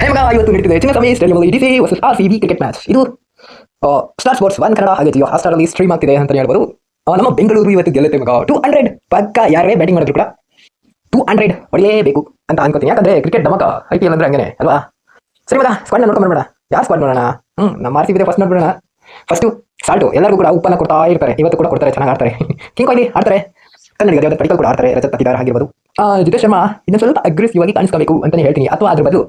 ಮಗ ಇವತ್ತು ನಡೀತಿದೆ Chinnaswamy stadium DC versus RCB cricket match. ಇದು ಸ್ಟಾರ್ ಸ್ಪೋರ್ಟ್ಸ್ 1 ಕನ್ನಡ ಹಾಗೆ ಜಿಯೋ ಹಾಟ್‌ಸ್ಟಾರ್ ಅಲ್ಲಿ ಸ್ಟ್ರೀಮ್ ಆಗ್ತಿದೆ ಅಂತ ಹೇಳ್ಬೋದು. ನಮ್ಮ ಬೆಂಗಳೂರು ಇವತ್ತು ಗೆಲ್ಲುತ್ತೆ ಮಗ. 200 ಪಕ್ಕ ಯಾರೇ ಬ್ಯಾಟಿಂಗ್ ಮಾಡಿದ್ರು ಕೂಡ 200 ಹೊಡೆಯಲೇಬೇಕು ಅಂತ ಅನ್ಕೋತೀನಿ. ಯಾಕಂದ್ರೆ ಕ್ರಿಕೆಟ್ ಧಮಕ IPL ಅಂದ್ರೆ ಹಂಗೇನೆ ಅಲ್ವಾ. ಸರಿ ಮಗ, ಸ್ಕ್ವಾಡ್ ನೋಡ್ಕೊಂಡು ಬರೋಣ. ಯಾರು ಸ್ಕ್ವಾಡ್ ನೋಡೋಣ? ನಮ್ಮ RCB ಫಸ್ಟ್ ನೋಡ್ಬಿಡೋಣ. ಫಸ್ಟ್ ಸಾಲ್ಟು ಎಲ್ಲರಿಗೂ ಕೂಡ ಉಪ್ಪನ್ನ ಕೊಡ್ತಾ ಇರ್ತಾರೆ. ಇವತ್ತು ಕೂಡ ಕೊಡ್ತಾರೆ, ಚೆನ್ನಾಗಿ ಆಡ್ತಾರೆ. ಕಿಂಗ್ ಕೊಹ್ಲಿ ಆಡ್ತಾರೆ, ಕನ್ನಡಿಗ ದೇವದತ್ ಪಡಿಕಲ್ ಕೂಡ ಆಡ್ತಾರೆ, ರಜತ್ ಪತಿದಾರ್ ಆಗಿರ್ಬೋದು. ಜಿತೇಶ್ ಶರ್ಮಾ ಇನ್ನೊಂದು ಸ್ವಲ್ಪ ಅಗ್ರೆಸಿವ್ ಆಗಿ ಕಾಣಿಸ್ಕೋಬೇಕು ಅಂತಾನೆ ಹೇಳ್ತೀನಿ. ಅಥವಾ ಅದ್ರ ಬದಲು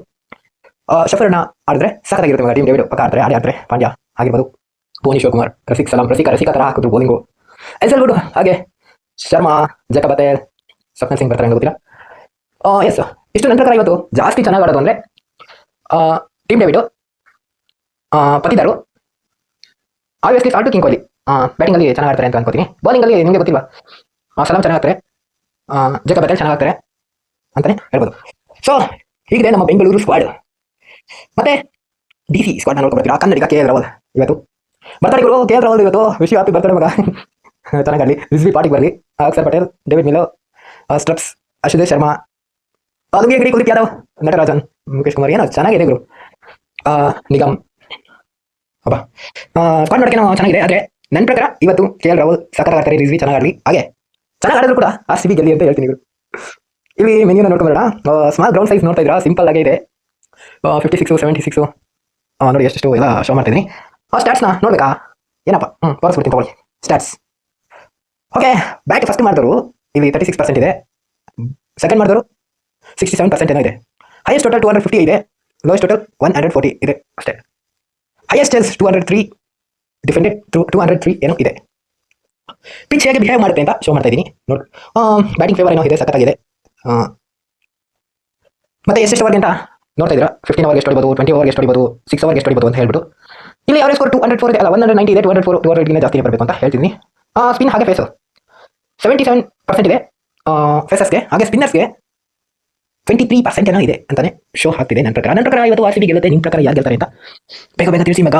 ಶಫರ್ನ ಆಡಿದ್ರೆ ಸಖತ್ತಾಗಿರುತ್ತೆ ಮಗ. ಟೀಮ್ ಡೇವಿಡ್ ಪಕ್ಕ ಆಡ್ತಾರೆ. ಪಾಂಡ್ಯ ಆಗಿರ್ಬೋದು, ಭುವನಿ ಶಿವಕುಮಾರ್, ರಫೀಕ್ ಸಲಾಂ, ರಸಿಕಾ ತರ ಹಾಕಿದ್ರು ಬೌಲಿಂಗು. ಎಲ್ಸಲ್ವುಡ್ ಹಾಗೆ ಶರ್ಮಾ, ಜಕಬ್ ಪಟೇಲ್, ಸ್ವಪ್ನ ಸಿಂಗ್ ಬರ್ತಾರೆ ಗೊತ್ತಿಲ್ಲ. ಎಸ್, ಇಷ್ಟು ನನ್ನ ಪ್ರಕಾರ ಇವತ್ತು ಜಾಸ್ತಿ ಚೆನ್ನಾಗಿ ಆಡೋದು ಅಂದ್ರೆ Tim David, Patidar, obviously Salt, king Kohli. Batting ಅಲ್ಲಿ ಚೆನ್ನಾಗಿ ಆಡ್ತಾರೆ ಅಂತ ಅನ್ಕೋತೀನಿ. ಬೌಲಿಂಗ್ ಅಲ್ಲಿ ನಿಮಗೆ ಗೊತ್ತಿಲ್ವಾ, ಸಲಾಂ ಚೆನ್ನಾಗಿ ಆಗ್ತಾರೆ, ಜಕಬ್ ಪಟೇಲ್ ಚೆನ್ನಾಗಿ ಆಗ್ತಾರೆ ಅಂತಾನೆ ಹೇಳ್ಬೋದು. ಸೊ ಹೀಗಿದೆ ನಮ್ಮ ಬೆಂಗಳೂರು ಸ್ಕ್ವಾಡ್. ಮತ್ತೆ DC ಸ್ಕ್ವಾಡ್ ನೋಡ್ಕೊಳ್ತೀರಾ. ಕನ್ನಡಿಗ KL ರಾಹುಲ್ ಇವತ್ತು ಬರ್ತಾರೆ ಗುರು. KL ರಾಹುಲ್ ಇವತ್ತು ವಿಶ್ವ ಹ್ಯಾಪಿ ಬರ್ತಾರೆ ಮಗ. ಚೆನ್ನಾಗಿ ಆಡಲಿ, ರಿಜ್ವಿ ಪಾರ್ಟಿಗೆ ಬರಲಿ. Axar Patel, David Miller, Stubbs, Ashutosh Sharma, Lungi, Kuldeep Yadav, Natarajan, Mukesh Kumar, ಏನೋ ಚೆನ್ನಾಗಿದೆ ಗುರು. ನಿಗಮ್ ಅಬ್ಬಾ, ಸ್ಕ್ವಾಡ್ ನೋಡೋಕೆ ಚೆನ್ನಾಗಿದೆ. ಆದರೆ ನನ್ನ ಪ್ರಕಾರ ಇವತ್ತು KL ರಾಹುಲ್ ಸಖತ್ ಆಡ್ತಾರೆ, ರಿಜ್ವಿ ಚೆನ್ನಾಗಿ ಆಡಲಿ. ಹಾಗೆ ಚೆನ್ನಾಗಿ ಆಡಿದ್ರು ಕೂಡ RCB ಗೆಲ್ಲಿ ಅಂತ ಹೇಳ್ತೀನಿ ಗುರು. ಇಲ್ಲಿ ಮೆನ್ಯೂನ ನೋಡ್ಕೊಂಡ್ಬೇಡ. ಸ್ಮಾಲ್ ಗ್ರೌಂಡ್ ಸೈಜ್ ನೋಡ್ತಾ ಇದ್ರಾ, ಸಿಂಪಲ್ ಆಗಿ ಇದೆ. 56, 76 ನೋಡಿ ಎಷ್ಟು ಎಲ್ಲ ಶೋ ಮಾಡ್ತಾ ಇದ್ದೀನಿ. ಸ್ಟಾಟ್ಸ್ನ ನೋಡ್ಬೇಕಾ? ಏನಪ್ಪ, ತೋರಿಸ್ಬಿಡ್ತೀನಿ ತಗೊಳ್ಳಿ ಸ್ಟಾಟ್ಸ್. ಓಕೆ, ಬ್ಯಾಟ್ ಫಸ್ಟ್ ಮಾಡಿದವರು ಇಲ್ಲಿ 36% ಇದೆ, ಸೆಕೆಂಡ್ ಮಾಡಿದವರು 67% ಏನೋ ಇದೆ. ಹೈಯೆಸ್ಟ್ ಟೋಟಲ್ 250 ಇದೆ, ಲೋಯೆಸ್ಟ್ ಟೋಟಲ್ 140 ಇದೆ ಅಷ್ಟೇ. ಹೈಯೆಸ್ಟ್ ಚೇಸ್ 203, ಡಿಫೆಂಡೆಡ್ 203 ಏನೋ ಇದೆ. ಪಿಚ್ ಹೇಗೆ ಬಿಹೇವ್ ಮಾಡುತ್ತೆ ಅಂತ ಶೋ ಮಾಡ್ತಾ ಇದ್ದೀನಿ ನೋಡಿ. ಬ್ಯಾಟಿಂಗ್ ಫೇವರ್ ಏನೋ ಇದೆ, ಸಖತ್ತಾಗಿದೆ. ಮತ್ತೆ ಎಷ್ಟು ಓವರ್ಗೆ ಅಂತ ನೋಡ್ತಾ ಇದ್ದೀರಾ. 15 ಓವರ್ಗೆ ಎಷ್ಟು ಹೊಡಿಬೋದು, 20 ಓವರ್ಗೆ ಎಷ್ಟು ಹೊಡಿಬೋದು, 6 ಓವರ್ಗೆ ಎಷ್ಟು ಹೊಡಿಬೋದು ಅಂತ ಹೇಳ್ಬಿಟ್ಟು ಇಲ್ಲಿ ಅವರೇಜ್ ಸ್ಕೋರ್ 204 ಅಲ್ಲ 190 ಇದೆ. 204 ಜಾಸ್ತಿ ಬರಬೇಕು ಅಂತ ಹೇಳ್ತೀನಿ. ಸ್ಪಿನ್ ಹಾಗೆ ಫೇಸು 77% ಇದೆ ಫೇಸಸ್ಗೆ, ಹಾಗೆ ಸ್ಪಿನ್ನರ್ಸ್ಗೆ 23% ಏನೋ ಇದೆ ಅಂತಾನೆ ಶೋ ಆಗ್ತಿದೆ ನನ್ನ ಪ್ರಕಾರ. ಇವತ್ತು RCB ಗೆಲ್ಲುತ್ತೆ. ನಿಮ್ಮ ಪ್ರಕಾರ ಯಾರು ಗೆಲ್ತಾರೆ ಅಂತ ಬೇಗ ತಿಳಿಸಿ ಮಗ.